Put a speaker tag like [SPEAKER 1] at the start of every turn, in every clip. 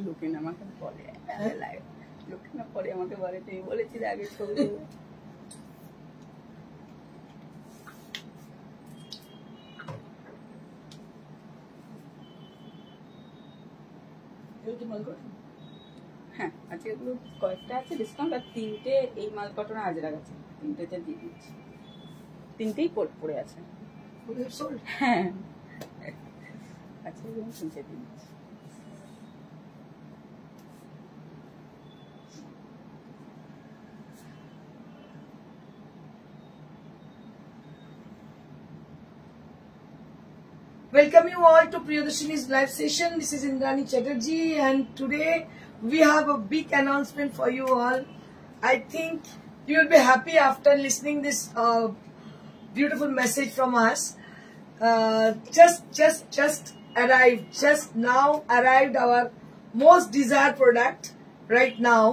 [SPEAKER 1] লোকে না আমাকে বলে লোকে না পরে আমাকে বলে তুমি বলেছিলে আগে ছবি দেবো। হ্যাঁ আজকে এগুলো কয়েকটা আছে ডিসকাউন্ট, আর 3টে এই মাল কটন আজরাক আছে, 3টেতে দিয়ে দিচ্ছি। 3টেই পড়ে আছে। হ্যাঁ আচ্ছা 3টে দিয়ে দিচ্ছি।
[SPEAKER 2] Welcome you all to Priyadashini's live session. This is Indrani Chatterjee, and today we have a big announcement for you all. I think you will be happy after listening this beautiful message from us. Just arrived, just now arrived our most desired product right now.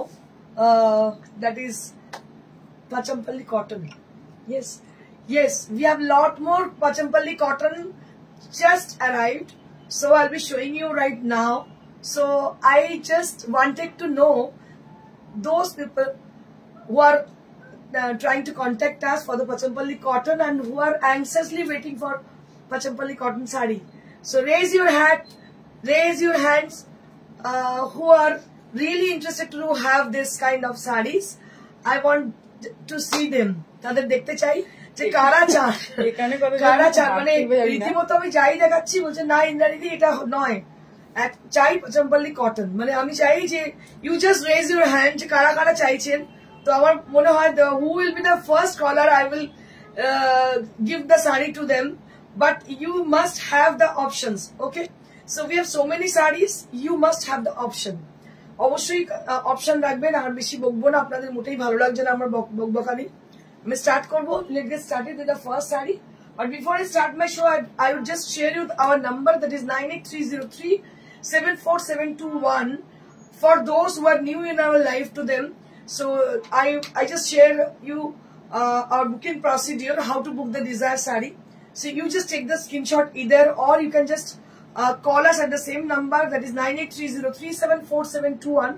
[SPEAKER 2] That is Pachampalli cotton. Yes, we have lot more Pachampalli cotton just arrived, so I'll be showing you right now. So I just wanted to know those people who are trying to contact us for the Pachampalli cotton and who are anxiously waiting for Pachampalli cotton sari. So raise your hands who are really interested to have this kind of sarees. I want to see them. তাদের দেখতে চাই যে কারা চান, মানে রীতিমতো আমি যাই দেখাচ্ছি বলছে না ইন্দ্রাণীদি এটা নয়, চাই পচমপল্লী কটন। মানে আমি চাই যে you just raise your hand যে কারা কারা চাইছেন। তো আমার মনে হয় who will be the first caller I will give the sari to them, but you must have the options. Okay, so we have so many saris, you must have the option. অবশ্যই option রাখবেন, আর বেশি বকবো না, আপনাদের মোটেই ভালো লাগছে না আমার বকবকানি। আমি স্টার্ট করবো। Let's get started with the first saree. But before I start my show, I would just share you our number, that is 9830374721 for those who are new in our life to them. So I just share you our booking procedure, how to book the desired saree. So you just take the screenshot either, or you can just call us at the same number, that is 9830374721,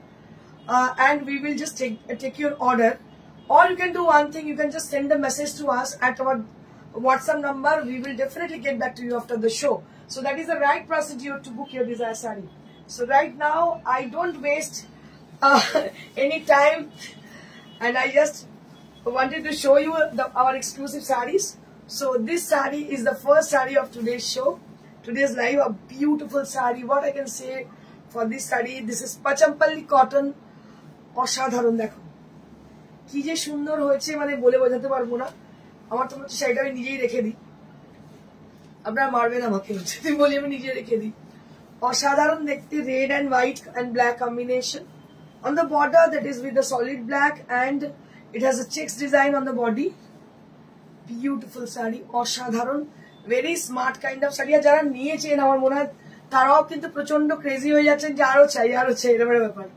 [SPEAKER 2] and we will just take your order. Or you can do one thing, you can just send a message to us at our WhatsApp number. We will definitely get back to you after the show. So that is the right procedure to book your desired saree. So right now, I don't waste any time, and I just wanted to show you our exclusive sarees. So this saree is the first saree of today's show. Today's live, a beautiful saree. What I can say for this saree, this is Pachampalli cotton. অসাধারণ, দেখো কি যে সুন্দর হয়েছে, মানে বলে বোঝাতে পারবো না। আমার তো হচ্ছে শাড়িটা আমি নিজেই রেখে দিই, আপনারা মারবেন আমাকে যদি বলি আমি নিজে রেখে দিই। অসাধারণ দেখতে, red and white and black combination on the border, that is with the solid black and it has a checks design on the body. Beautiful sari, অসাধারণ, very smart kind of sari. আর যারা নিয়েছেন আমার মনে হয় তারাও কিন্তু প্রচন্ড ক্রেজি হয়ে যাচ্ছেন যে আরো চাই এরকম ব্যাপার।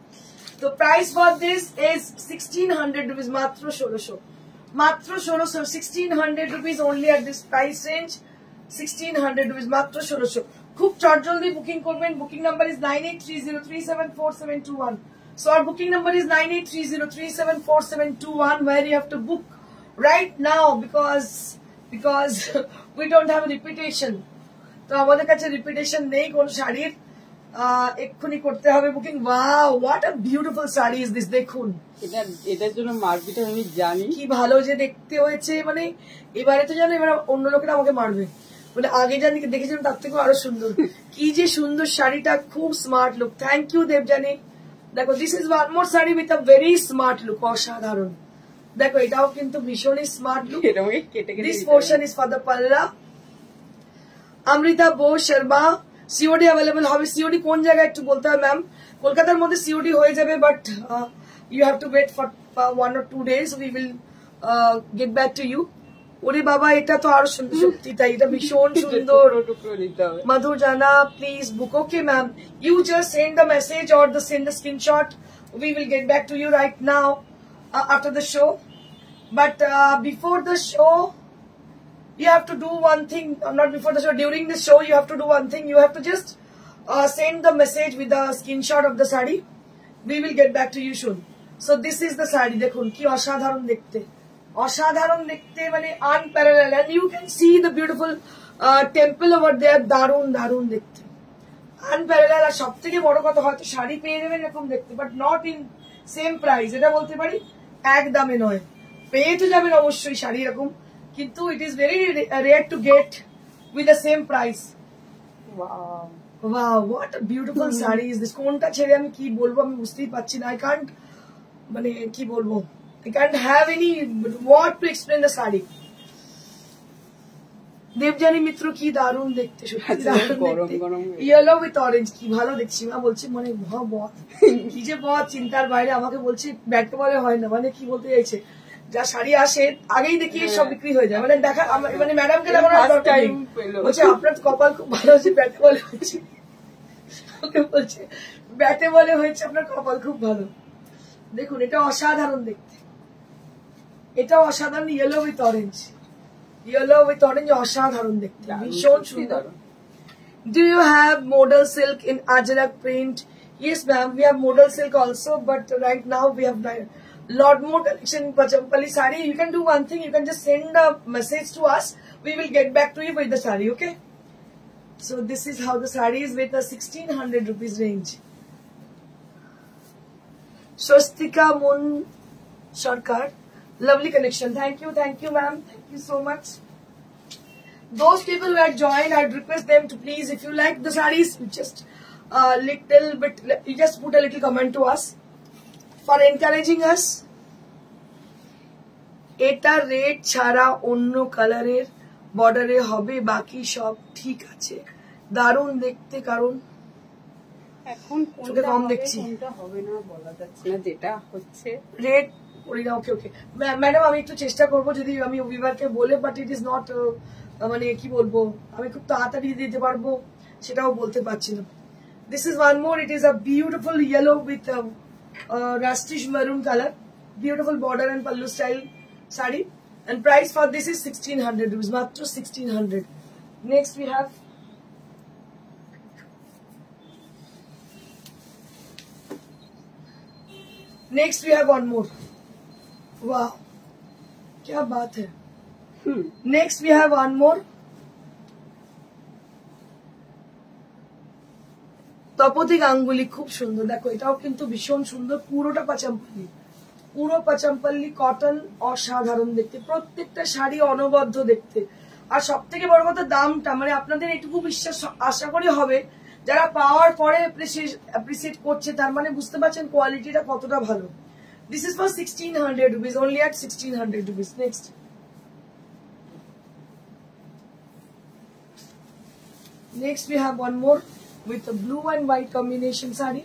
[SPEAKER 2] তো price for this is 1600 rupees, মাত্র 1600, 1600 rupees only at this price range, 1600 rupees, মাত্র 1600। খুব চটজলদি বুকিং করবেন। Booking number is 9830374721. So our booking number is 9830374721, where you have to book right now because we don't have a reputation. তো আমাদের কাছে repetition নেই কোন শাড়ির, এক্ষুনি করতে হবে booking. Wow, what a beautiful sari is this. দেখুন
[SPEAKER 1] এটার জন্য মার্কেটে আমি জানি
[SPEAKER 2] কি ভালো যে দেখতে হয়েছে, মানে এবারে তো জানো এবার অন্য লোকেরা আমাকে মারবে, মানে আগে জানি দেখেছিলাম তার থেকে আরো সুন্দর। কি যে সুন্দর শাড়িটা, খুব smart look. Thank you Debjani. দেখো this is one more sari with a very smart look, অসাধারণ। দেখো এটাও কিন্তু ভীষণই smart look. This portion is for the pallu. Amrita বো শর্মা, সিওডি অ্যাভেলেবল হবে। সিওডি কোন জায়গায় একটু বলতে হবে ম্যাম। কলকাতার মধ্যে সিওডি হয়ে যাবে, but you have to wait for 1 or 2 days. We will get back to you. ওরে বাবা, এটা তো আরো সুন্দর, সত্যি তাই, এটা ভীষণ সুন্দর। মধুর জানা, please book. Okay ma'am, you just send the message or send the screenshot. We will get back to you right now after the show. But before the show, you have to do one thing. Not before the show, during the show you have to do one thing. You have to just send the message with the screenshot of the sari. We will get back to you soon. So this is the sari. Dekhun ki osadharon dekhte. Osadharon dekhte mane unparalleled, and you can see the beautiful temple over there. Darun dekhte. Unparalleled. আর সবথেকে বড় কথা হয়তো শাড়ি পেয়ে যাবেন এরকম দেখতে, but not in same price. এটা বলতে পারি এক দামে নয়, পেয়ে তো যাবেন অবশ্যই শাড়ি এরকম, কিন্তু it is very rare to get with the same price. Wow, what a beautiful sari is this. কোনটা ছেড়ে আমি কি বলবো আমি বুঝতেই পারছি না। I can't, মানে কি বলবো, I can't have any word to explain the sari. Debjani মিত্র কি দারুণ দেখতে, সত্যি দারুণ দেখতে। ইয়েলো উইথ অরেঞ্জ, কি ভালো দেখছি। মা বলছে মানে বত কি যে বত চিন্তার বাইরে। আমাকে বলছে ব্যাট বলে হয় না, মানে কি বলতে চাইছে, যা শাড়ি আসে আগেই দেখি সব বিক্রি হয়ে যায়, মানে দেখা, মানে ম্যাডামকে দেখানোর দরকার নেই। বলছে আপনার কপাল খুব ভালো হয়েছে, ব্যাটে বলে হয়েছে। ওকে বলছে ব্যাটে বলে হয়েছে, আপনার কপাল খুব ভালো। দেখুন এটা অসাধারণ দেখতে, এটা অসাধারণ। Yellow with orange, yellow with orange অসাধারণ দেখতে, ভীষণ সুন্দর। Do you have modal silk in Ajrak print? Yes ma'am, we have modal silk also, but right now we have lot more collection in Pachampalli sari. You can do one thing, you can just send a message to us, we will get back to you with the sari, okay? So this is how the sari is with a 1600 rupees range. Swastika Mun Sarkar, lovely connection. Thank you ma'am, thank you so much. Those people who had joined, I'd request them to please, if you like the sarees, you just little bit, you just put a little comment to us for encouraging us. এটা red ছাড়া অন্য কালারের বর্ডারে হবে, বাকি সব ঠিক আছে। দারুণ দেখতে, কারণ
[SPEAKER 1] এখন
[SPEAKER 2] চোখে কম দেখছি,
[SPEAKER 1] কোনটা হবে না বলা যাচ্ছে না, যেটা হচ্ছে
[SPEAKER 2] রেড করি না। ওকে ওকে ম্যাডাম, আমি একটু চেষ্টা করবো যদি আমি অভিভাবককে বলে, বাট ইট ইজ নট, মানে কি বলবো, আমি খুব তাড়াতাড়ি দিতে পারবো সেটাও বলতে পারছি না। This is one more, it is a beautiful yellow with rustish maroon color, beautiful border and pallu style sari, and price for this is 1600 rupees, matro 1600. Next we have one more. Wow, kya baat hai. Next we have one more. Tapati Ganguly, খুব সুন্দর। দেখো এটাও কিন্তু ভীষণ সুন্দর, পুরোটা পাচাম্পাল্লি, পুরো পাচাম্পাল্লি cotton, অসাধারণ দেখতে, প্রত্যেকটা শাড়ি অনবদ্য দেখতে। আর সব থেকে বড় কথা দামটা, মানে আপনাদের এটুকু বিশ্বাস আশা করি হবে, যারা পাওয়ার পরে অ্যাপ্রিসিয়েট করছে, তার মানে বুঝতে পারছেন কোয়ালিটিটা কতটা ভালো। This is for 1600 rupees, only at 1600 rupees. Next we have one more with a blue and white combination sari.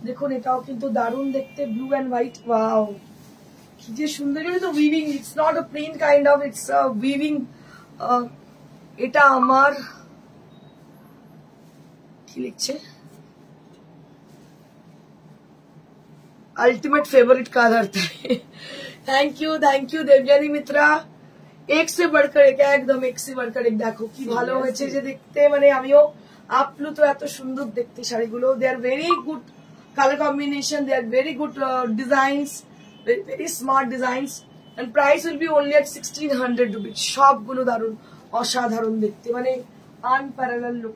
[SPEAKER 2] দেখুন এটাও কিন্তু দারুণ দেখতে, ব্লু এন্ড হোয়াইট। ওয়াও, কি যে সুন্দর, তো weaving, it's not a print kind of, it's a weaving. এটা আমার কি লিখছে, अल्टीमेट फेवरेट कलर था। थैंक यू देवजानी मित्रा, एक से बढ़कर एक, एकदम एक से बढ़कर एक। देखो কি ভালো হয়েছে যে দেখতে, মানে আমিও আপ্লুত, এত সুন্দর দেখতে শাড়িগুলো। They are very good colour combination, they are very good designs, very smart designs, and price will be only at 1600 rupees. সবগুলো দারুণ অসাধারণ দেখতে, মানে unparallel look.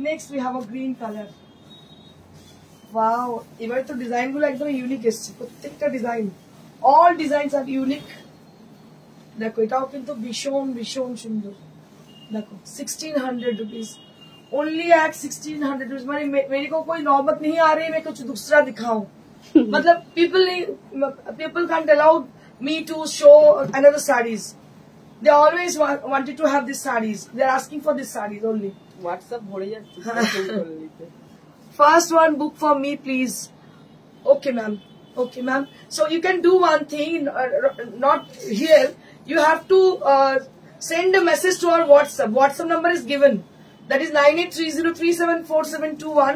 [SPEAKER 2] Next we have a green colour. Wow, এবারে তো ডিজাইন গুলো একদম unique এসছে, প্রত্যেকটা design, all designs are unique. দেখো এটাও কিন্তু ভীষণ ভীষণ সুন্দর। देखो 1600 रुपीज, ओनली एट 1600 रुपीज। मेरे को कोई नौबत नहीं आ रही मैं कुछ दूसरा दिखाऊं। मतलब people can't allow me to show another sarees. They always wanted to have these sarees. They're asking for these sarees only.
[SPEAKER 1] WhatsApp ভরে যাচ্ছে।
[SPEAKER 2] First one book for me please. Okay ma'am, okay ma'am. So you can do one thing, not here, you have to send a message to our WhatsApp. WhatsApp number is given. That is 9830374721.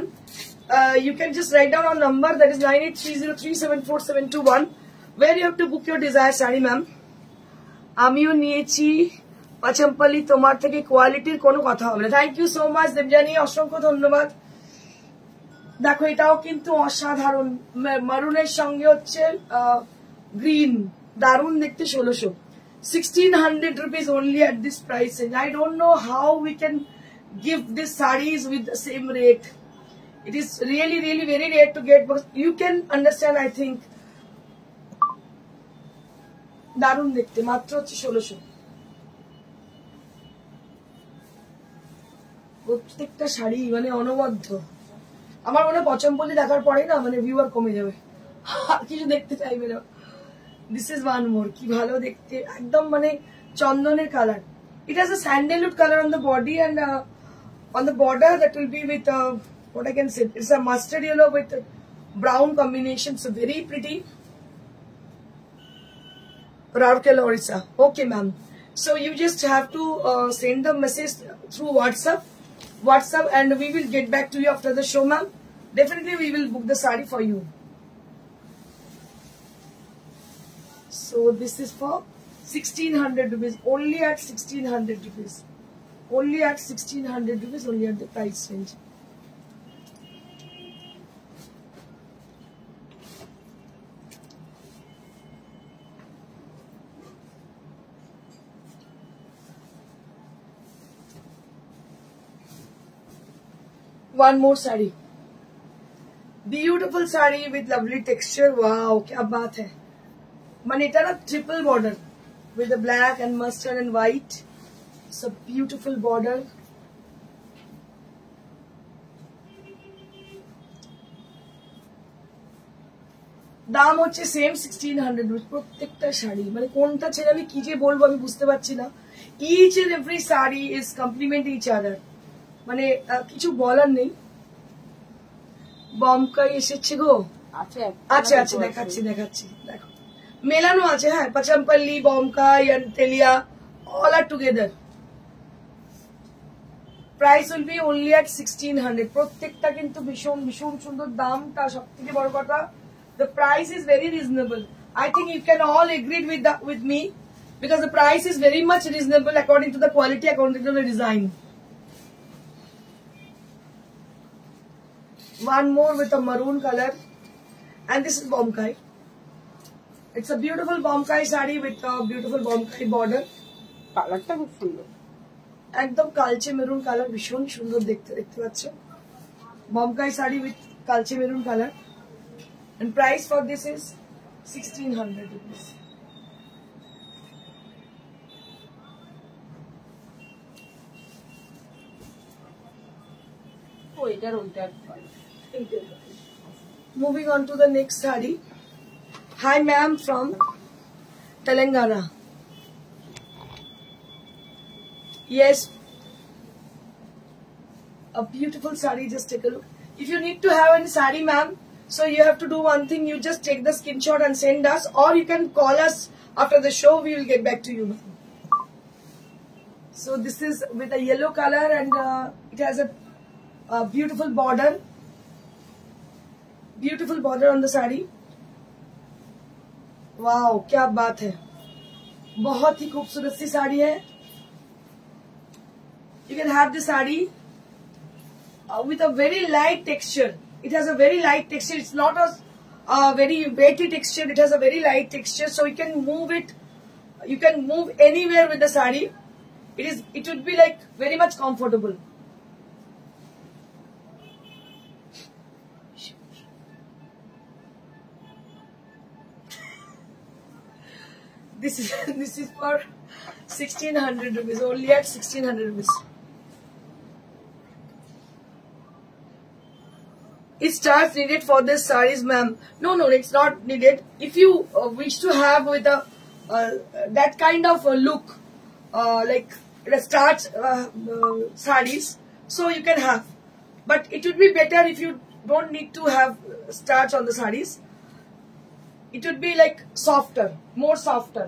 [SPEAKER 2] You can just write down our number. That is 9830374721. Where you have to book your desired saree, ma'am. আমিও নিয়েছি পাঁচমপল্লি তোমার থেকে কোয়ালিটির কোনো কথা হবে না। Thank you so much Debjani, অসংখ্য ধন্যবাদ। দেখো এটাও কিন্তু অসাধারণ, মারুনের সঙ্গে হচ্ছে গ্রিন, দারুণ দেখতে। 1600 rupees only at this price range. I don't know how we can give these sarees with the same rate. It is really very rare to get, but you can understand, I think. দারুণ দেখতে, মাত্র হচ্ছে 1600। প্রত্যেকটা শাড়ি মানে অনবদ্য। আমার মনে হয় পচমপল্লি দেখার পরে না মানে ভিউয়ার কমে যাবে, কিছু দেখতে চাইবে না। দিস ইজ ওয়ান মোর, কি ভালো দেখতে, একদম মানে চন্দনের colour. It has a sandalwood colour on the body and on the border that will be with what I can say, it's a mustard yellow with brown combination, so very pretty. Raurkela, Orissa. Okay ma'am, so you just have to send the message through WhatsApp and we will get back to you after the show ma'am. Definitely we will book the sari for you. So this is for 1600 rupees, only at 1600 rupees. Only at 1600 rupees, only at the price range. One more saree. Beautiful saree with lovely texture. Wow, kya baat hai. Manita na triple border with the black and mustard and white. It's a beautiful border. দাম হচ্ছে same 1600 rupees প্রত্যেকটা শাড়ি। মানে কোনটা ছেড়ে আমি কি যে বলবো আমি বুঝতে পারছি না। Each and every sari is complement each other, মানে কিছু বলার নেই। বমকাই এসেছে গো, আচ্ছা আচ্ছা দেখাচ্ছি দেখো মেলানো আছে। হ্যাঁ, Pochampally, Bomkai and Telia all are together. Price will be only at 1600. প্রত্যেকটা কিন্তু ভীষণ সুন্দর, দামটা সবথেকে বড় কথা। The price is very reasonable. I think you can all agree with me because the price is very much reasonable according to the quality, according to the design. One more with a maroon color, and this is Bomkai. It's a beautiful Bomkai saree with a beautiful Bomkai border.
[SPEAKER 1] কালারটা খুব সুন্দর,
[SPEAKER 2] একদম কালচে maroon colour, ভীষণ সুন্দর দেখতে পাচ্ছ। Bomkai saree with কালচে maroon colour, and price for this is 1600 rupees.
[SPEAKER 1] ও এটার ওইটা।
[SPEAKER 2] Moving on to the next saree. Hi ma'am from Telangana. Yes, a beautiful saree, just take a look. If you need to have any saree ma'am, so you have to do one thing, you just take the screenshot and send us, or you can call us after the show, we will get back to you. So this is with a yellow color and it has a beautiful border on the saree. Wow, क्या बात है, बहुत ही खूबसूरत सी साड़ी है। You can have the saree with a very light texture. It has a very light texture. It's not a very weighty texture. It has a very light texture, so you can move it. You can move anywhere with the saree. It would be like very much comfortable. This is for 1600 rupees, only at 1600 rupees. Is charge needed for this sarees ma'am? No, it's not needed. If you wish to have with a that kind of a look, like the starch sarees, so you can have, but it would be better if you don't need to have starch on the sarees. It would be like softer, more softer.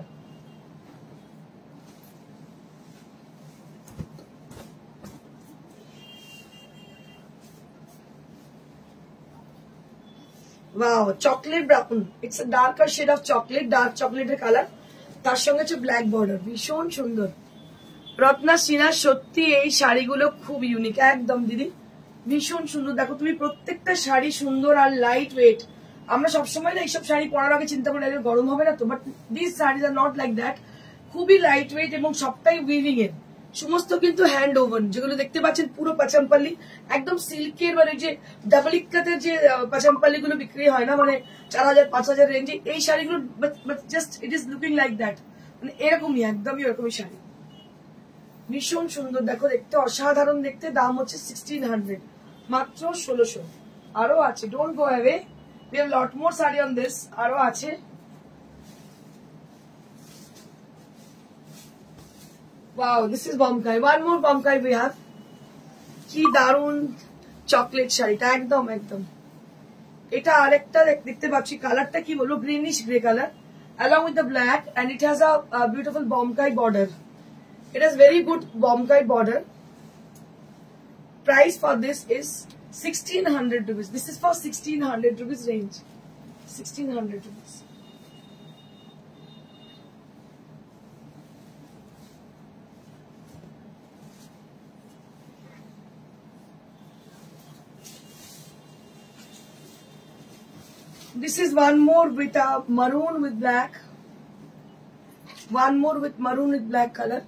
[SPEAKER 2] Wow, chocolate brown. It's a darker shade of chocolate, dark chocolate color. তার সঙ্গে হচ্ছে black border, ভীষণ সুন্দর। রত্না সিনহা, সত্যি এই শাড়িগুলো খুব unique, একদম দিদি ভীষণ সুন্দর। দেখো তুমি প্রত্যেকটা শাড়ি সুন্দর আর লাইট ওয়েট। আমরা সবসময় না এইসব শাড়ি পরার আগে চিন্তা করি গরম হবে না তো, but this saris are not like that. খুবই লাইট ওয়েট এবং সবটাই উইভিং এর, সমস্ত কিন্তু হ্যান্ড ওভেন। যেগুলো দেখতে পাচ্ছেন পুরো পাচামপাল্লি, একদম সিল্কের, মানে যে ডাবল ইক্কাতের যে পাচামপাল্লি গুলো বিক্রি হয় না, মানে 4000 5000 রেঞ্জে, এই শাড়িগুলো just it is looking like that, মানে এরকমই, একদমই এরকমই শাড়ি, ভীষণ সুন্দর। দেখো দেখতে অসাধারণ দেখতে। দাম হচ্ছে 1600, মাত্র 1600। আরো আছে, don't go away, we have lot more sari on this. আরো আছে, wow, this is Bomkai. One more Bomkai we have. কি দারুন চকলেট শাড়িটা, একদম একদম। এটা আরেকটা দেখতে পাচ্ছি, কালারটা কি বলবো, greenish grey colour along with the black, and it has a beautiful Bomkai border. It has very good Bomkai border. Price for this is 1600 rupees. This is for 1600 rupees range. 1600 rupees. This is one more with a maroon with black. One more with maroon with black color.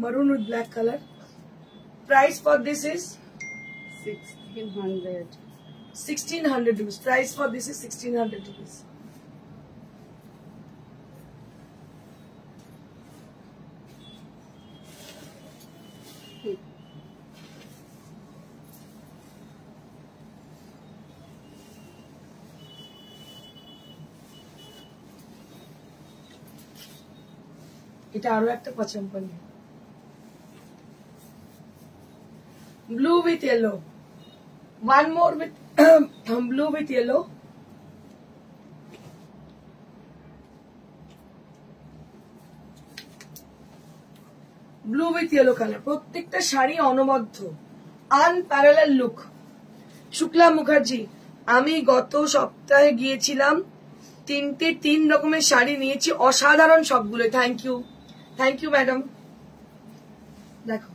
[SPEAKER 2] Maroon with black color. Price for this is
[SPEAKER 1] 1600.
[SPEAKER 2] 1600 rupees. Price for this is 1600 rupees. এটা আরো একটা Pochampally, blue with yellow. One more with blue with yellow. Blue with yellow colour, প্রত্যেকটা শাড়ি অনবদ্য, unparalleled look. Shukla Mukherjee, আমি গত সপ্তাহে গিয়েছিলাম, 3 রকমের শাড়ি নিয়েছি, অসাধারণ সবগুলো। Thank you, thank you madam. দেখো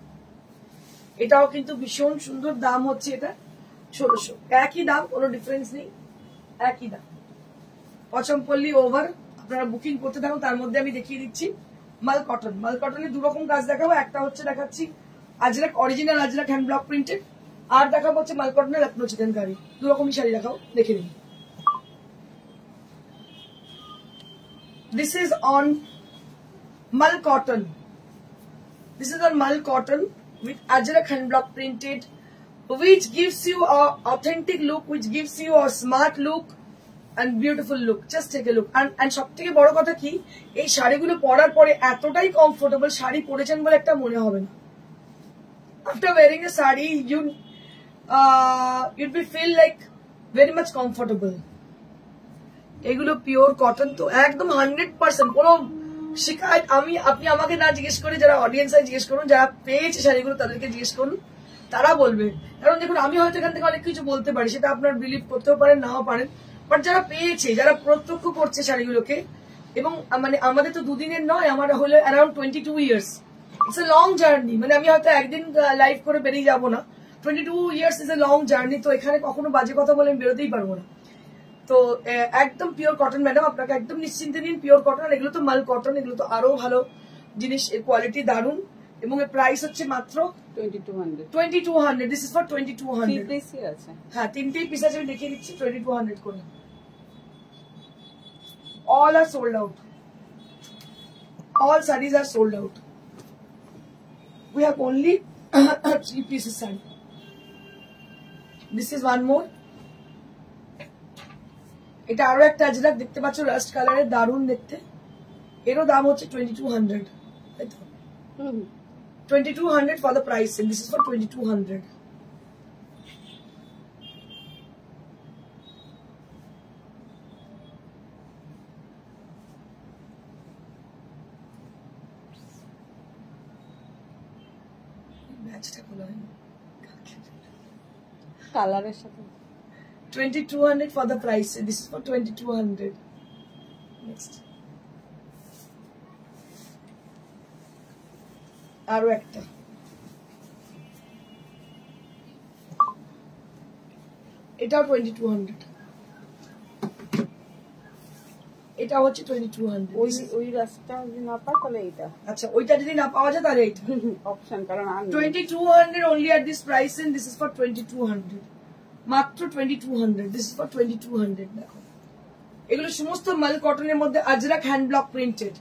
[SPEAKER 2] এটাও কিন্তু ভীষণ সুন্দর, দাম হচ্ছে এটা 1600, একই দাম, কোনো ডিফারেন্স নেই, একই দাম। পচমপল্লি ওভার, আপনারা বুকিং করতে থাকুন। তার মধ্যে আমি দেখিয়ে দিচ্ছি মাল কটন। মাল কটনের 2 রকম কাজ দেখাবো, একটা হচ্ছে দেখাচ্ছি Ajrakh, original Ajrakh hand block printed, আর দেখাবো হচ্ছে মাল কটনের লখনৌ চিকেনকারি। 2 রকমই শাড়ি দেখাও, দেখে নিন। This is on Mal cotton. This is on Mal cotton with Ajrak hand block printed, which gives you a authentic look, which gives you a smart look and beautiful look. Just take a look. And সবথেকে বড় কথা কি, এই শাড়িগুলো পরার পরে এতটাই comfortable, sari পরেছেন বলে একটা মনে হবে না। After wearing a sari, you'd be feel like very much comfortable. এগুলো পিওর কটন, তো একদম 100%। কোনো শিকায়ত আপনি আমাকে না জিজ্ঞেস করে, যারা অডিয়েন্স জিজ্ঞেস করুন, যারা পেয়েছে শাড়িগুলো তাদেরকে জিজ্ঞেস করুন, তারা বলবে। কারণ দেখুন, আমি হয়তো এখান থেকে অনেক কিছু বলতে পারি, সেটা আপনার বিলিভ করতেও পারেন, নাও পারেন, বাট যারা পেয়েছে, যারা প্রত্যক্ষ করছে শাড়িগুলোকে, এবং মানে আমাদের তো 2 দিনের নয়, আমার হলো around 22 years. It's a long journey, মানে আমি হয়তো একদিন লাইভ করে বেরিয়ে যাবো না, 22 years is a long journey. তো এখানে কখনো বাজে কথা বলে আমি বেরোতেই পারবো না। তো একদম পিওর কটন ম্যাডাম, আপনাকে একদম নিশ্চিন্তে নিন, পিওর কটন। এগুলো তো মাল কটন, এগুলো তো আরো ভালো জিনিস, এর কোয়ালিটি দারুন, এবং এর প্রাইস হচ্ছে মাত্র
[SPEAKER 1] 2200।
[SPEAKER 2] 2200। This is for 2200।
[SPEAKER 1] 3 পিসই আছে,
[SPEAKER 2] হ্যাঁ 3টেই পিস আছে, আমি দেখিয়ে দিচ্ছি। 2200 করে। All are sold out, all series are sold out. We have only 3 pieces saree. This is one more. এটা আরো একটা আজরাক দেখতে পাচ্ছ, রাস্ট কালারের, দারুন দেখতে। এরও দাম হচ্ছে 2200, তাই তো? 2200 for the price, and this is for 2200. ম্যাচটা খোলা হয়নি,
[SPEAKER 1] কালারের সাথে
[SPEAKER 2] 2200 for the price. This is for 2200. Next আরো একটা এটাও 2200 এটা হচ্ছে 2200
[SPEAKER 1] ওই রাস্তা যদি না পাই তাহলে এইটা
[SPEAKER 2] আচ্ছা ওইটা যদি না পাওয়া যায় তাহলে এইটা
[SPEAKER 1] অপশন কারণ আর
[SPEAKER 2] 2200 only at this price and this is for 2200 মাত্র 2200 this is for 2200 দেখো এগুলো সমস্ত মাল কটনের মধ্যে Ajrak hand block printed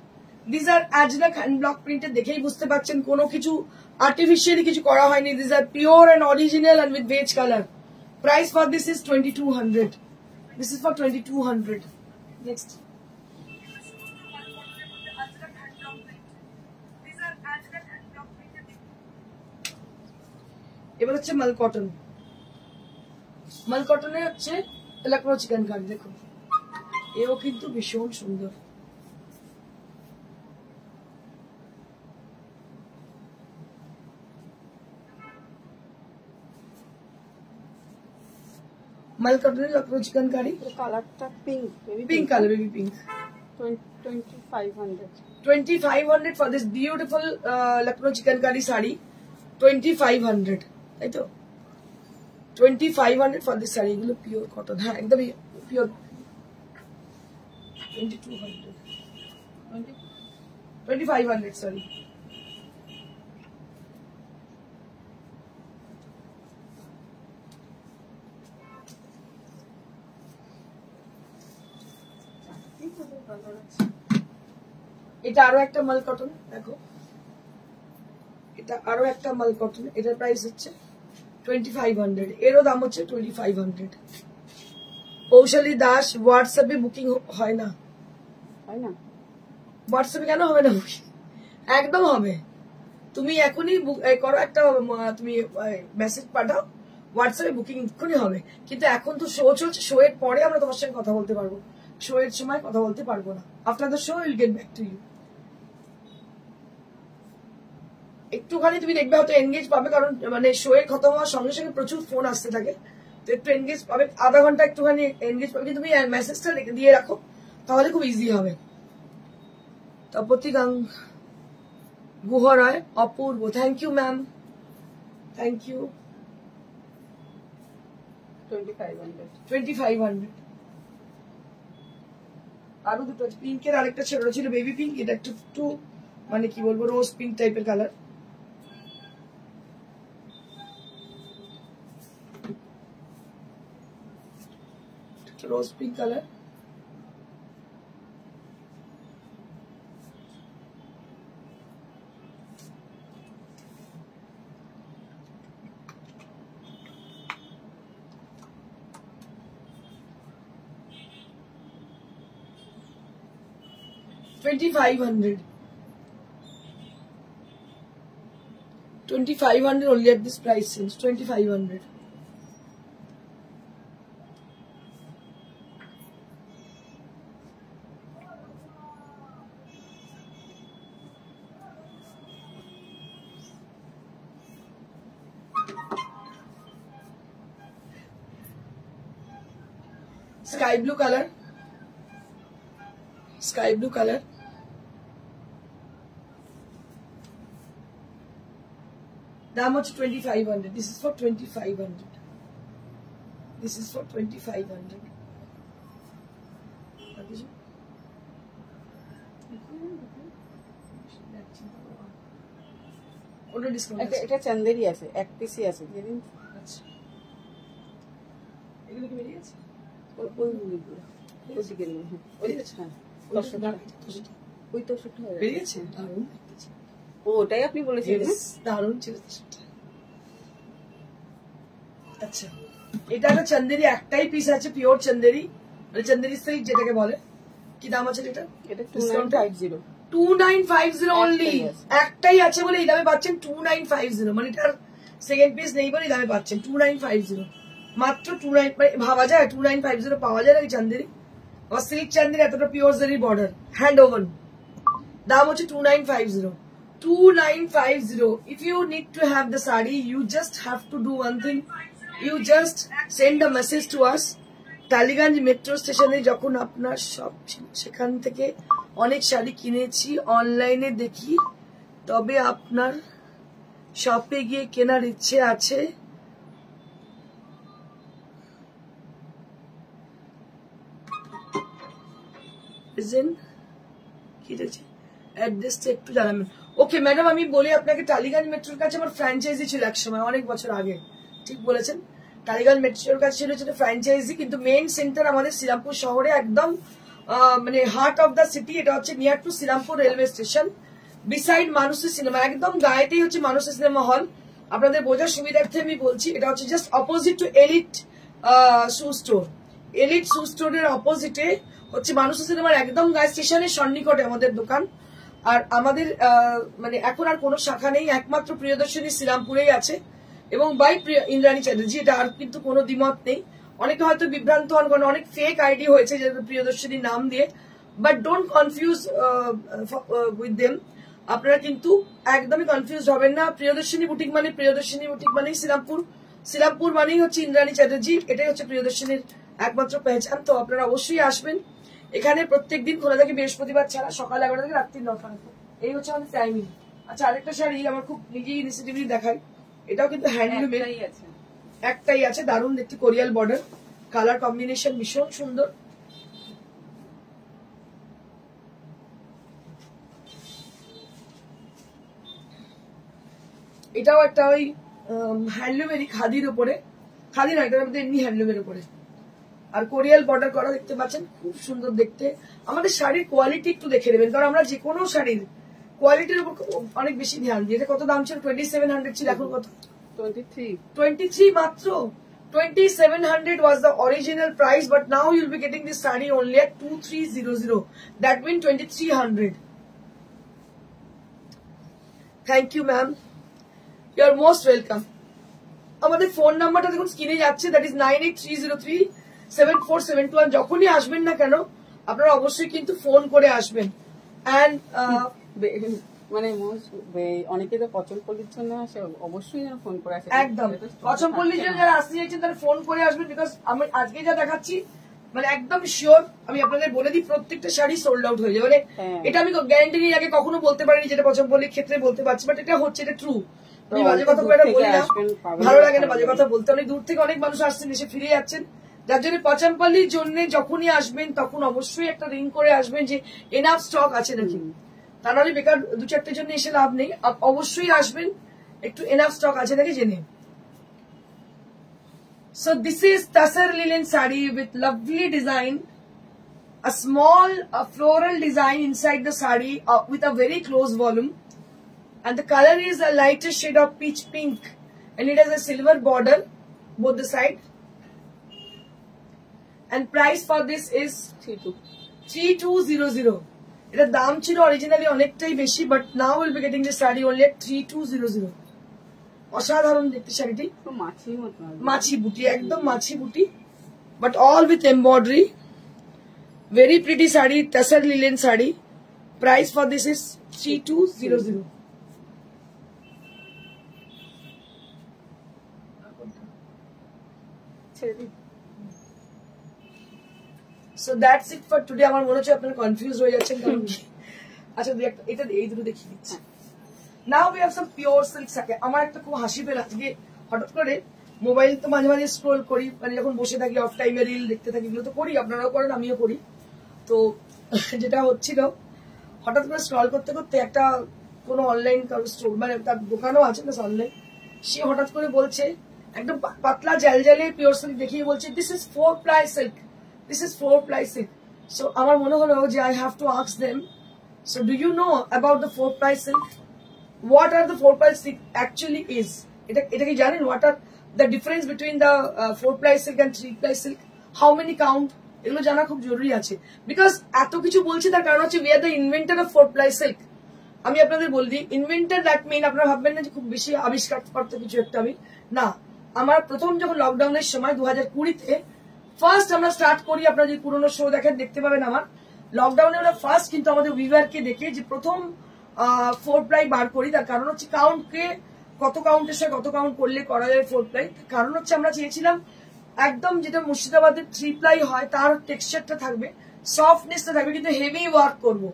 [SPEAKER 2] this are Ajrak hand block printed দেখেই বুঝতে পারছেন কোনো কিছু আর্টিফিশিয়ালি কিছু করা হয়নি this are pure and original and with beige colour price for this is 2200 this is for 2200 next এবার হচ্ছে মাল কটন মাল কটনে হচ্ছে লখনৌ চিকেনকারি দেখো এও কিন্তু ভীষণ সুন্দর মাল কটনে লখনৌ চিকেনকারি
[SPEAKER 1] কালারটা pink
[SPEAKER 2] pink colour baby pink
[SPEAKER 1] 2500
[SPEAKER 2] 2500 for this beautiful Lucknow chicankari sari 2500 তাই তো 2500 for this sari এগুলো পিওর কটন হ্যাঁ একদম পিওর 2500 সরি এটা আরো একটা মাল কটন দেখো এটা আরো একটা মাল কটন এটার প্রাইস হচ্ছে 2500 এরও দাম হচ্ছে 2500 কৌশলী দাস হোয়াটসঅ্যাপে বুকিং হয় না হোয়াটসঅ্যাপে কেন হবে না বুকিং একদম হবে তুমি এখনই করো একটা তুমি মেসেজ পাঠাও হোয়াটসঅ্যাপে বুকিং এক্ষুনি হবে কিন্তু এখন তো শো চলছে শো এর পরে আমরা তোমার সঙ্গে কথা বলতে পারবো শো এর সময় কথা বলতে পারবো না after the show will get back to you একটুখানি তুমি দেখবে হয়তো এনগেজ পাবে কারণ মানে শো এর খতম হওয়ার সঙ্গে সঙ্গে প্রচুর ফোন আসতে থাকে তো একটু এনগেজ পাবে আধা ঘন্টা একটুখানি এনগেজ পাবে কিন্তু তুমি মেসেজটা দিয়ে রাখো তাহলে খুব ইজি হবে তপতি গাং গুহ রায় অপূর্ব thank you ma'am thank you 2500 আরো দুটো আছে পিঙ্কের আরেকটা ছেড়ে ছিল বেবি পিঙ্ক এটা একটু মানে কি বলবো রোজ পিঙ্ক টাইপের colour rose pink colour $2,500 only at this price since 2500 sky blue color দাম হচ্ছে 2500 this is for 2500 this is for 2500 ওটা ডিসকাউন্ট
[SPEAKER 1] এটা চান্দেরি আছে এক পিসই আছে যেদিন
[SPEAKER 2] আচ্ছা এগুলো কি বেরিয়ে আছে
[SPEAKER 1] ওইদিকে ওই তো
[SPEAKER 2] বেরিয়েছে
[SPEAKER 1] ওটাই আপনি বলেছিলেন
[SPEAKER 2] দারুণ ছিল আচ্ছা এটা একটা চন্দেরি একটাই পিস আছে পিওর চন্দেরি মানে চন্দেরি সিল্ক যেটাকে বলে কি দাম আছে এটা
[SPEAKER 1] 2950
[SPEAKER 2] 2950 অনলি একটাই আছে বলে এই দামে পাচ্ছেন 2950 মানে এটার সেকেন্ড পিস নেই বলে এই দামে পাচ্ছেন 2950 মাত্র 29 ভাবা যায় 2950 পাওয়া যায় নাকি চন্দেরি আর সিল্ক চন্দেরি এতটা পিওর জরি বর্ডার হ্যান্ড ওভার দাম হচ্ছে 2950 if you need to have the sari you just have to do one thing you just send a message to us Tollygunge metro স্টেশনে যখন আপনার শপ ছিল সেখান থেকে অনেক শাড়ি কিনেছি, অনলাইনে দেখি, তবে আপনার শপে গিয়ে কেনার ইচ্ছে আছে। অ্যাড্রেসটা একটু জানাবেন। ওকে ম্যাডাম, আমি বলি আপনাকে, টালিগঞ্জ মেট্রোর কাছে আমার ফ্র্যাঞ্চাইজি ছিল এক সময়, অনেক বছর আগে। ঠিক বলেছেন, টালিগঞ্জ মেট্রোর কাছে ছিল যেটা ফ্র্যাঞ্চাইজি, কিন্তু মেইন সেন্টার আমাদের শ্রীরামপুর শহরে, একদম মানে হার্ট অফ দ্য সিটি। এটা হচ্ছে near to Serampore railway station, beside মানুষের সিনেমা, একদম গায়েতেই হচ্ছে মানুষের সিনেমা হল। আপনাদের বোঝার সুবিধার্থে আমি বলছি, এটা হচ্ছে just opposite to elite shoe store. Elite shoe স্টোরের অপোজিটে হচ্ছে মানুষের সিনেমার একদম গায়ে, স্টেশনের সন্নিকটে আমাদের দোকান। আর আমাদের মানে এখন আর কোনো শাখা নেই, একমাত্র প্রিয়দর্শনী শ্রীরামপুরেই আছে, এবং বাই ইন্দ্রাণী চ্যাটার্জি, এটা আর কিন্তু কোনো দ্বিমত নেই। অনেকে হয়তো বিভ্রান্ত হন, কারণ অনেক ফেক আইডি হয়েছে যে প্রিয়দর্শনী নাম দিয়ে, but don't confuse with them. আপনারা কিন্তু একদমই কনফিউজ হবেন না। প্রিয়দর্শনী বুটিক মানে প্রিয়দর্শনী বুটিক মানেই শ্রীরামপুর, শ্রীরামপুর মানেই হচ্ছে ইন্দ্রাণী চ্যাটার্জি, এটাই হচ্ছে প্রিয়দর্শনীর একমাত্র পেহচান। তো আপনারা অবশ্যই আসবেন। এখানে প্রত্যেকদিন খোলা থাকে বৃহস্পতিবার ছাড়া, সকাল 11টা থেকে রাত্রি 9টা। এই হচ্ছে আমাদের টাইমিং। আচ্ছা, আরেকটা শাড়ি আমার খুব নিজেই ইনিশিয়েটিভলি দেখাই, এটাও কিন্তু হ্যান্ডলুমের, একটাই আছে, দারুণ দেখতে, কোরিয়াল বর্ডার, কালার কম্বিনেশন ভীষণ সুন্দর। এটাও একটা ওই হ্যান্ডলুমেরই, খাদির উপরে, খাদি না, এটার মধ্যে এমনি হ্যান্ডলুমের উপরে, আর কোরিয়াল বর্ডার করা, দেখতে পাচ্ছেন, খুব সুন্দর দেখতে। আমাদের শাড়ির কোয়ালিটি একটু দেখে নেবেন, কারণ আমরা যে কোনো শাড়ির কোয়ালিটির উপর অনেক বেশি ধ্যান দিই। এটা কত দাম ছিল? 2700 ছিল, এখন কত? 23 মাত্র। 2700 was the original price, but now you'll be getting this saree only at 2300. That means 2300. Thank you, ma'am. You are most welcome. আমাদের ফোন নাম্বারটা দেখুন স্ক্রিনে যাচ্ছে, দ্যাট ইজ 9830374721। আর যখনই আসবেন না কেন আপনারা অবশ্যই কিন্তু ফোন করে আসবেন। এন্ড
[SPEAKER 1] মানে অনেকে তো পচনপল্লির জন্য আসে, অবশ্যই ফোন করে আসে।
[SPEAKER 2] একদম পচনপল্লির জন্য যারা আসতে চাইছেন তারা ফোন করে আসবেন, বিকজ আমি আজকে যা দেখাচ্ছি মানে একদম শিওর, আমি আপনাদের বলে দিই, প্রত্যেকটা শাড়ি সোল্ড আউট হয়ে যাবে। মানে এটা আমি গ্যারান্টি নিয়ে আগে কখনো বলতে পারিনি, যেটা পচনপল্লির ক্ষেত্রে বলতে পারছি, বাট এটা হচ্ছে, এটা ট্রু। আমি বাজে কথা বলে বলি না, ভালো লাগে না বাজে কথা বলতে। অনেক দূর থেকে অনেক মানুষ আসছেন, এসে ফিরে যাচ্ছেন, যার জন্য পচনপল্লির জন্য যখনই আসবেন তখন অবশ্যই একটা রিং করে আসবেন যে এনাফ স্টক আছে নাকি, তা নাহলে বেকার দু চারটের জন্য এসে লাভ নেই। অবশ্যই আসবেন, একটু এনাফ স্টক আছে নাকি জেনে। So this is Tasar linen saree with lovely design, a small floral design inside the saree with a very close volume, and the color is a lighter shade of peach pink, and it has a silver border both the side. And price for this is 3200. Ita daam chilo originally onektai beshi, but now we'll be getting this saree only at 3200. অসাধারণ দেখতে শাড়িটি, মাছি বুটি, একদম মাছি বুটি, but all with embroidery, very pretty sari, tussar linen sari. Price for this is 3200. So that's it for today. আমার মনে হচ্ছে আপনারা কনফিউজ হয়ে যাচ্ছেন কারণ আচ্ছা এটা এই দুটো দেখিয়ে দিচ্ছি। Now we have some pure silk সাকে। আমার একটা খুব হাসি পেল আজকে, হঠাৎ করে মোবাইল তো মাঝে মাঝে স্ক্রোল করি, মানে যখন বসে থাকি অফ টাইমে রিল দেখতে থাকি, এগুলো তো করি, আপনারাও করেন আমিও করি। তো যেটা হচ্ছিল, হঠাৎ করে স্ক্রল করতে করতে একটা কোনো অনলাইন কারো স্টোর, মানে তার দোকানও আছে না অনলাইন, সে হঠাৎ করে বলছে একদম পাতলা জ্যালজ্যালে পিওর সিল্ক দেখিয়ে বলছে this is 4-ply silk, this is 4-ply silk। So আমার মনে হলো যে I have to ask them, so do you know about the 4-ply silk? What are the 4-ply silk actually is? এটা কি জানেন? What are the difference between the 4-ply silk and 3-ply silk? How many count? এগুলো জানা খুব জরুরি আছে, because এত কিছু বলছি তার কারণ হচ্ছে we are the inventor of 4-ply silk. আমি আপনাদের বলে দিই, ইনভেন্টর দ্যাট মিন আপনারা ভাববেন না যে খুব বেশি আবিষ্কার করতে কিছু একটা আমি না। আমার প্রথম যখন লকডাউনের সময় 2020-তে ফার্স্ট আমরা স্টার্ট করি, আপনারা যদি পুরোনো শো দেখেন দেখতে পাবেন, আমার লকডাউনে আমরা ফার্স্ট কিন্তু আমাদের উইভারকে দেখে যে প্রথম 4-ply বার করি। তার কারণ হচ্ছে কাউন্টকে, কত কাউন্টের সাথে কত কাউন্ট করলে করা যায় 4-ply। কারণ হচ্ছে আমরা চেয়েছিলাম একদম যেটা মুর্শিদাবাদের 3 প্লাই হয় তার টেক্সচারটা থাকবে, সফটনেসটা থাকবে, কিন্তু হেভি ওয়ার্ক করবো।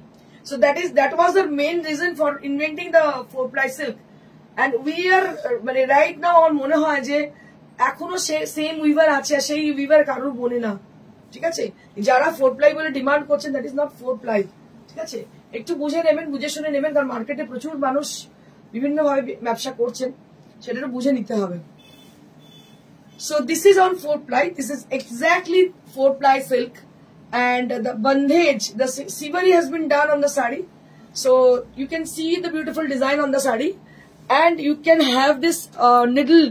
[SPEAKER 2] So that was the main reason for inventing the 4 ply silk, and we are মানে right now আমার মনে হয় যে এখনো সেম উইভার আছে, আর সেই উইভার কারোর বনে না, ঠিক আছে? যারা 4 ply বলে ডিমান্ড করছেন, দ্যাট ইজ নট 4 ply, ঠিক আছে? একটু বুঝে নেবেন, বুঝে শুনে নেবেন, কারণ মার্কেটে প্রচুর মানুষ বিভিন্ন ভাবে ব্যবসা করছেন, সেটা বুঝে নিতে হবে। So this is on 4 ply. This is exactly 4 ply silk, and the bandhage, the siveri has been done on the sari. So you can see the beautiful design on the sari, and you can have this needle,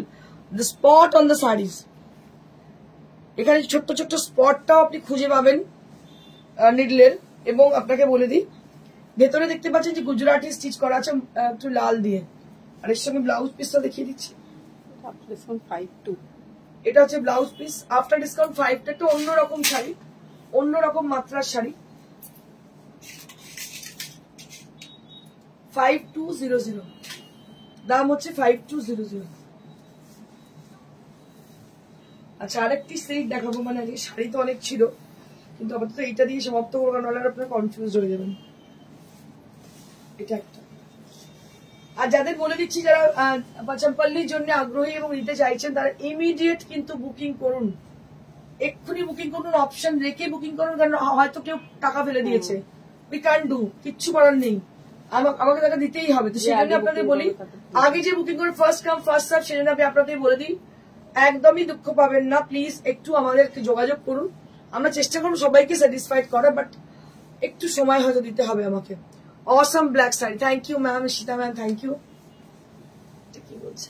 [SPEAKER 2] the spot on the saris. এখানে ছোট্ট ছোট্ট স্পটটাও আপনি খুঁজে পাবেন নিডলের, এবং আপনাকে বলে দিই ভেতরে দেখতে পাচ্ছেন যে গুজরাটি স্টিচ করা আছে একটু লাল দিয়ে, আর এর সঙ্গে ব্লাউজ পিসটা দেখিয়ে দিচ্ছি। এটা হচ্ছে ব্লাউজ পিস, আফটার ডিসকাউন্ট 5 টা, একটু অন্যরকম শাড়ি, অন্যরকম মাত্রার শাড়ি। 5200, দাম হচ্ছে 5200। আচ্ছা, আরেকটি সেট দেখাবো, মানে আজকে শাড়ি তো অনেক ছিল, কিন্তু আপাতত এইটা দিয়ে সমাপ্ত করবো, নাহলে আপনারা কনফিউজ হয়ে যাবেন। এটা একটা, আর যাদের বলে দিচ্ছি যারা পাচামপল্লির জন্য আগ্রহী এবং নিতে চাইছেন, তারা ইমিডিয়েট কিন্তু বুকিং করুন, এক্ষুনি বুকিং করুন, অপশন রেখে বুকিং করুন, কারণ হয়তো কেউ টাকা ফেলে দিয়েছে, উই ক্যান ডু, কিচ্ছু করার নেই, আমাকে টাকা দিতেই হবে। তো সেই জন্য আপনাদের বলি, আগে যে বুকিং করে ফার্স্ট কাম ফার্স্ট সার্ভ, সেই জন্য আমি আপনাদের বলে দিই, একদমই দুঃখ পাবেন না, প্লিজ একটু আমাদেরকে যোগাযোগ করুন, আমরা চেষ্টা করবো সবাইকে স্যাটিসফাইড করার, বাট একটু সময় হয়তো দিতে হবে আমাকে। Assam black sari, thank you ma'am, Sita ma'am, thank you. কি বলছে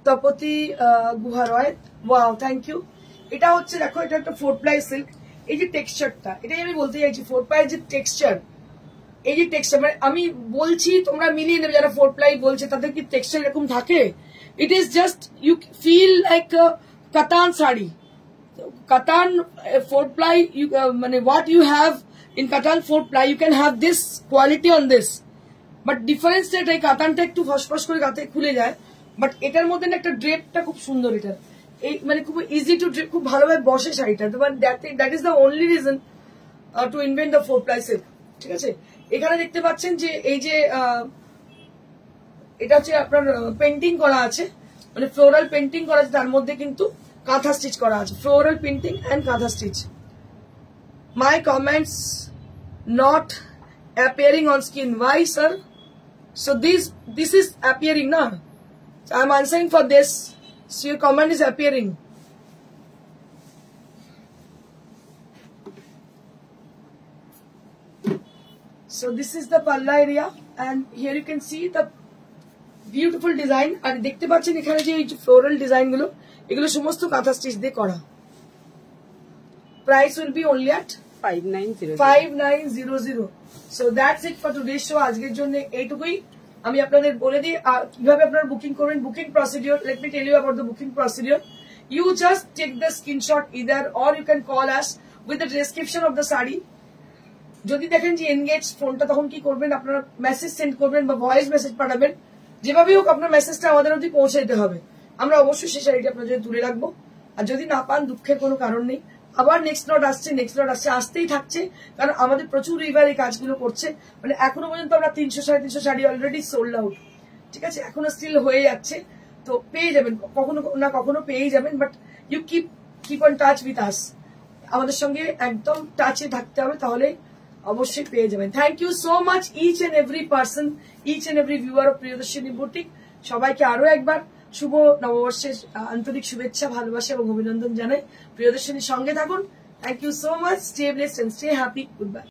[SPEAKER 2] তপতি গুহা রয়, ওয়াও, থ্যাংক ইউ। এটা হচ্ছে দেখো, এটা একটা 4 ply সিল্ক, এই যে টেক্সচারটা, এটাই আমি বলতে চাইছি, 4 ply যে টেক্সচার, এই যে টেক্সচার, মানে আমি বলছি তোমরা মিলিয়ে নেবে, যারা 4 ply বলছে তাদের কি টেক্সচার এরকম থাকে? It is just you feel like katan sari, katan 4 ply, মানে what you have in Katan 4 ply, you can have this quality on this, but difference that এই কাতানটা একটু ফসফস করে গাতে খুলে যায়, বাট এটার মধ্যে না একটা ড্রেপটা খুব সুন্দর, এটা এই মানে খুব ইজি টু ড্রেপ, খুব ভালোভাবে বসে শাড়িটা, তো that is the only reason to invent the 4 ply silk, ঠিক আছে? এখানে দেখতে পাচ্ছেন যে এই যে এটা হচ্ছে আপনার পেন্টিং করা আছে, মানে ফ্লোরাল পেন্টিং করা আছে, তার মধ্যে কিন্তু কাঁথা স্টিচ করা আছে, ফ্লোরাল পেন্টিং এন্ড কাঁথা stitch. My comments not appearing on screen. Why, sir? So this is appearing, na? So I'm answering for this. So your comment is appearing. So this is the palla area, and here you can see the beautiful design. আর দেখতে পাচ্ছেন এখানে যে এই floral design গুলো, এগুলো সমস্ত কাঁথা stitch দিয়ে করা। Price will be only at 5900. So that's it for today's show. আজকের জন্য এইটুকুই। আমি আপনাদের বলে দিই কিভাবে আপনারা বুকিং করবেন। Booking procedure, let me tell you about the booking procedure. You just take the screenshot either, or you can call us with the description of the saree. যদি দেখেন যে এনগেজ ফোনটা, তখন কি করবেন, আপনারা মেসেজ সেন্ড করবেন বা ভয়েস মেসেজ পাঠাবেন, যেভাবেই হোক আপনার মেসেজটা আমাদের অবধি পৌঁছে দিতে হবে। আমরা অবশ্যই সেই শাড়িটা আপনার জন্য তুলে রাখবো, আর যদি না পান দুঃখের কোনো কারণ নেই, আবার নেক্সট লট আসছে, নেক্সট লট আসছে, আসতেই থাকছে, কারণ আমাদের প্রচুর রিভার এই কাজগুলো করছে, মানে এখনো পর্যন্ত আমরা 300-350 শাড়ি অলরেডি সোল্ড আউট, ঠিক আছে? এখনো স্টিল হয়ে যাচ্ছে, তো পেয়ে যাবেন, কখনো না কখনো পেয়েই যাবেন, but you keep on touch with us, আমাদের সঙ্গে একদম টাচে থাকতে হবে, তাহলে অবশ্যই পেয়ে যাবেন। Thank you so much each and every person, each and every viewer of Priyadarshini boutique. সবাইকে আরো একবার শুভ নববর্ষের আন্তরিক শুভেচ্ছা, ভালোবাসা এবং অভিনন্দন জানাই। প্রিয়দর্শিনীর সঙ্গে থাকুন। Thank you so much, stay blessed and stay happy, good bye.